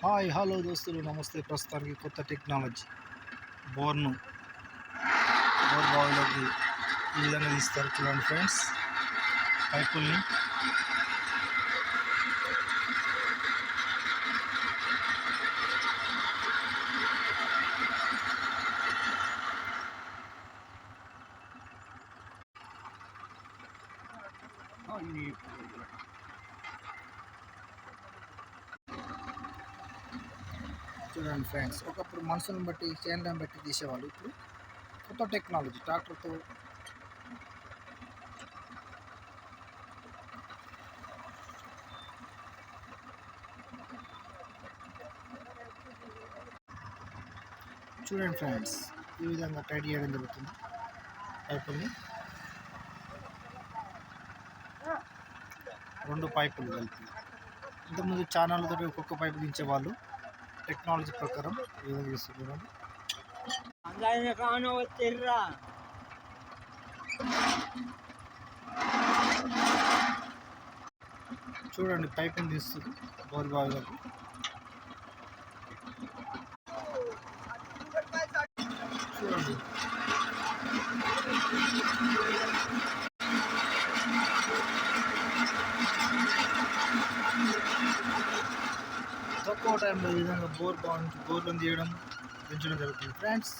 Hi hello దోస్తులు నమస్తే. ప్రస్తుతానికి కొత్త టెక్నాలజీ బోర్ బావిలోకి ఈ విధంగా తీస్తారు. చూడండి ఫ్రెండ్స్, పైపుల్ని చూడండి ఫ్రెండ్స్, ఒకప్పుడు మనుషులను బట్టి చేనులను బట్టి తీసేవాళ్ళు. ఇప్పుడు కొత్త టెక్నాలజీ ట్రాక్టర్తో చూడండి ఫ్రెండ్స్, ఈ విధంగా టైట్ చేయడం జరుగుతుంది. పైపుల్ని 2 పైపులు కలిపి. ఇంతకుముందు ఛానళ్ళతో ఒక్కొక్క పైపు దించేవాళ్ళు. టెక్నాలజీ ప్రకారం ఈ విధంగా చేస్తున్నారు. చూడండి, పైపుని తీస్తుంది బోర్ బావిలోకి. చూడండి, తక్కువ టైంలో ఈ విధంగా బోర్లను తీయడం పెంచడం జరుగుతుంది ఫ్రెండ్స్.